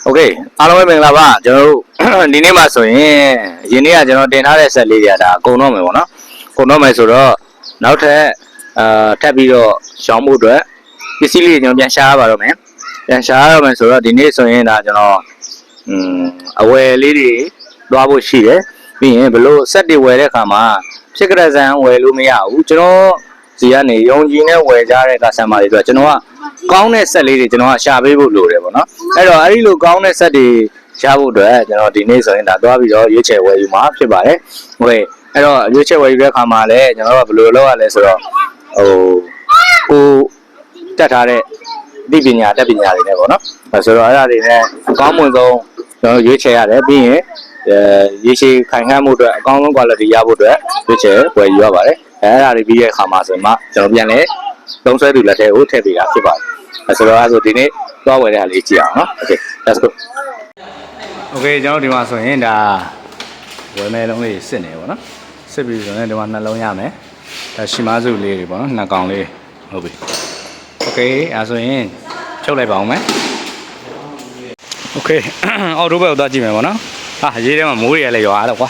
โอเคအားလုံးပဲမင်္ဂလာပါကျွန်တော်တို့ဒီနေ့မှာဆိုရင်ယင်းနေ့ကကျွန်တော်တင်ထားတဲ့ဆက်လေးတွေကဒါအကုန်တော့မယ်ပေါ့နော်ကုန်တော့မယ်ဆိုတော့နောက်ထပ်ထပ်ပြီးတော့ရှောင်းမှုအတွက်ပစ္စည်းလေးကျွန်တော်ပြန်ရှားရပါတော့မယ်ပြန်ရှားရတော့မယ်ဆိုတော့ဒီနေ့ဆိုရင်ဒါကျွန်တော်အဝယ်လေးတွေသွားဖို့ရှိတယ်ပြီးရင်ဘလို့ဆက်တွေဝယ်တဲ့အခါမှာဖြစ်ကြတဲ့ဇန်ဝယ်လို့မရဘူးကျွန်တော်စီကနေယုံကြည်နဲ့ဝယ်ကြတဲ့ကဆမ်မာတွေဆိုတော့ကျွန်တော်ကကောင်းတဲ့ဆက်လေးတွေကျွန်တော်ကရှာပေးဖို့လိုတယ်ပေါ့နော်အဲ့တော့အဲ့ဒီလိုကောင်းတဲ့ဆက်တွေရှားဖို့အတွက်ကျွန်တော်ဒီနေ့ဆိုရင်ဒါသွားပြီးတော့ရွေးချယ်ဝယ်ယူမှာဖြစ်ပါတယ်ဟုတ်ကဲ့အဲ့တော့ရွေးချယ်ဝယ်ယူတဲ့အခါမှာလည်းကျွန်တော်ကဘယ်လိုလုပ်ရလဲဆိုတော့ကိုတက်ထားတဲ့ဒီပညာတက်ပညာတွေနဲ့ပေါ့နော်ဆိုတော့အဲ့ဒါတွေနဲ့အကောင်းမွန်ဆုံးကျွန်တော်ရွေးချယ်ရတယ်ပြီးရင်ရေရှည်ခိုင်ခန့်မှုအတွက်အကောင်းဆုံး quality ရဖို့အတွက်ရွေးချယ်ဝယ်ယူရပါတယ်အဲ့ဒါတွေပြီးတဲ့အခါမှာဆိုမှကျွန်တော်ပြန်လဲသုံးဆွဲသူလက်ထဲကိုထည့်ပေးတာဖြစ်ပါတယ်ဆိုတော့အဲ့ဆိုဒီနေ့သွားဝယ်တဲ့ဟာလေးကြည့်အောင်နော် Okay let's go Okay ကျွန်တော်ဒီမှာဆိုရင်ဒါဝယ်မဲ့လုံးလေးစစ်နေပေါ့နော်စစ်ပြီးဆိုရင်ဒီမှာနှလုံးရမယ်ဒါရှီမားစုလေးတွေပေါ့နော်နှစ်ကောင်လေးဟုတ်ပြီ Okay အဲ့ဆိုရင်ချုပ်လိုက်ပါအောင်မယ် Okay အော်ဒိုဘက်ကိုသွားကြည့်မယ်ပေါ့နော်ဟာရေးထဲမှာမိုးရလည်းရွာတော့ကွာ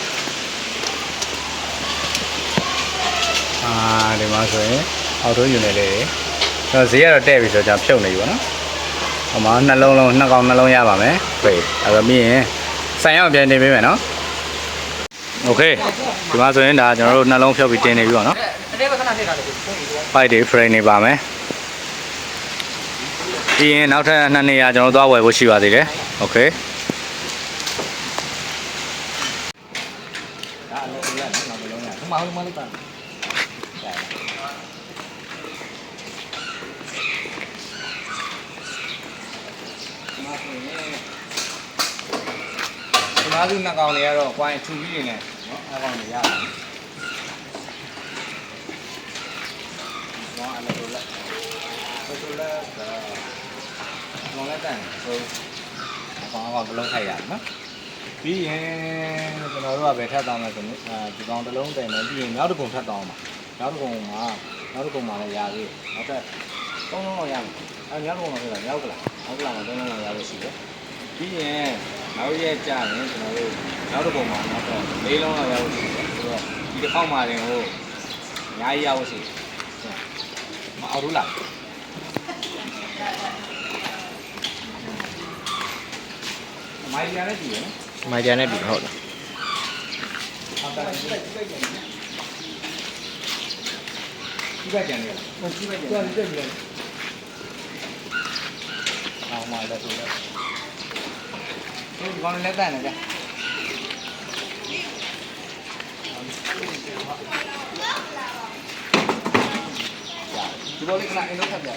ဒီမှာဆိုရင်အော်ဒိုယူနေလေတော့ဈေးကတော့တဲ့ပြီဆိုတော့ကျွန်တော်ဖြုတ်နေပြီပေါ့နော်ဟိုမှာနှစ်ကောင်နှလုံးရပါမယ်ဖေးအဲ့တော့ပြီးရင်ဆိုင်ရောက်ပြန်တင်ပေးမယ်နော်โอเคဒီမှာဆိုရင်ဒါကျွန်တော်တို့နှလုံးဖြုတ်ပြီးတင်နေပြီပေါ့နော်ဖိုက်တွေ frame နေပါမယ်ပြီးရင်နောက်ထပ်2နေရာကျွန်တော်သွားဝယ်ဖို့ရှိပါသေးတယ်โอเคဒီမှာသူနှစ်ကောင်တွေကတော့ coin 2ပြီးနေတယ်နော်အကောင်တွေရတယ်ဘာလဲလို့လဲဆိုတော့လောင်းလိုက်တယ်ဆိုတော့ဘလုံးထိုက်ရတယ်နော်ပြီးရင်ကျွန်တော်တို့ကပဲထပ်တောင်းမယ်ဆိုရင်ဒီကောင်တစ်လုံးတင်မယ်ပြီးရင်နောက်တစ်ပုံထပ်တောင်းပါနောက်တစ်ပုံမှာလည်းရသေးနောက်ထပ်3လုံးတော့ရမယ်နောက်တစ်ပုံတော့ရရောက်ကလား3လုံးတော့ရလို့ရှိတယ်ပြီးရင်နောက်ရက်ကြာရင်ကျွန်တော်တို့နောက်တစ်ပုံမှာနောက်တော့4လုံးတော့ရလို့ရှိတယ်ဆိုတော့ဒီတစ်ခေါက်မှာတင်ဟိုအများကြီးရလို့ရှိတယ်မအောင်ဘူးလားမိုင်ပြန်နဲ့တူရယ်မိုင်ပြန်နဲ့တူဟုတ်တယ်ဒီဘက်ကျန်နေလားဒီဘက်ကျန်တယ်အောင်မလာဆိုတော့ဒီကောင်လည်းတန်နေကြဒီဘောလေးကလည်းအင်းတော့ထပ်ပြမ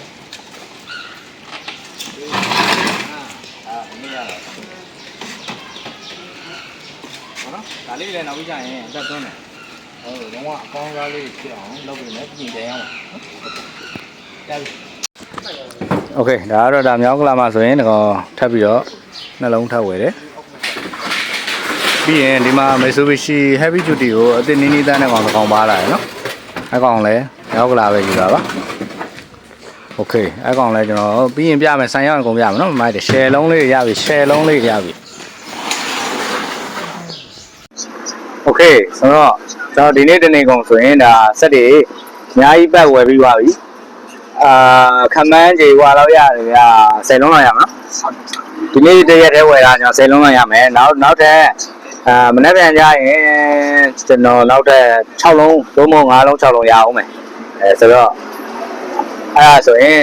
င်းရတာဟုတ်နော်ဒါလေးလည်းနောက်ပြီးကြရင်အသက်သွင်းတယ်ဟုတ်တော့ကအကောင်းစားလေးဖြစ်အောင်လုပ်ပြီးလည်းပြင်ကြရအောင်ကြားပြီโอเคဒါကတော့ဒါမြောင်းကလာမှာဆိုရင်ဒီကောင်ထပ်ပြီးတော့နှလုံးထပ်ဝယ်တယ်ပြီးရင်ဒီမှာ Mitsubishi Heavy Duty ကိုအသစ်နီးနီးတန်းတဲ့ကောင်တစ်ကောင်ပါလာတယ်နော်အဲကောင်လည်းမြောင်းကလာပဲယူတာပါโอเคအဲကောင်လည်းကျွန်တော်ပြီးရင်ပြမယ်ဆိုင်ရောက်ရင်ကုန်ပြမယ်နော်မိုက်တယ် share လုံးလေးရပြီ share လုံးလေးရပြီโอเคဆိုတော့ကျွန်တော်ဒီနေ့တနေ့ကုန်ဆိုရင်ဒါဆက်တွေအများကြီးပတ်ဝယ်ပြီးသွားပြီခမန်းကြီးဟွာတော့ရတယ်ဗျာ10လုံးလောက်ရမှာဒီနေ့တရက်တည်းဝယ်တာကျွန်တော်10လုံးလောက်ရမယ်နောက်ထပ်မနေ့ပြန်ကြရင်ကျွန်တော်နောက်ထပ်6လုံး3လုံး5လုံး6လုံးရအောင်မယ်ဆိုတော့အဲ့ဒါဆိုရင်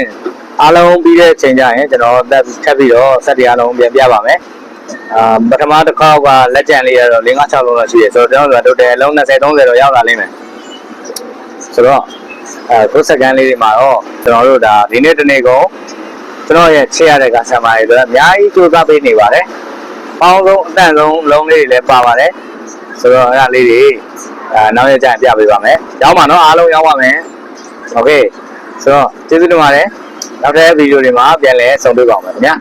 အားလုံးပြီးတဲ့အချိန်ကျရင်ကျွန်တော်တက်ပြီးတော့ဆက်တရားလုံးပြန်ပြပါမယ်ပထမတစ်ခေါက်ကလက်ကျန်လေးရတော့5-6လုံးလောက်ရှိတယ်ဆိုတော့ကျွန်တော်တို့တယ်လုံး20-30တော့ရောက်လာလိမ့်မယ်ဆိုတော့ခုစကန်လေးတွေမှာတော့ကျွန်တော်တို့ဒါဒီနေ့တနေ့ကုန်ကျွန်တော်ရဲ့ချစ်ရတဲ့ကဆံမာတွေဆိုတော့အများကြီးကြိုးစားပေးနေပါတယ်ပေါင်းဆုံးအတန်ဆုံးလုံးလေးတွေလည်းပါပါတယ်ဆိုတော့အဲ့ဒါလေးတွေနောက်ရက်ကျရင်ပြပေးပါမယ်ရောက်ပါနော်အားလုံးရောက်ပါမယ်โอเคဆိုတော့ကျေးဇူးတင်ပါတယ်နောက်တဲ့ဗီဒီယိုတွေမှာပြန်လည်ဆုံတွေ့ပါမယ်ခင်ဗျာ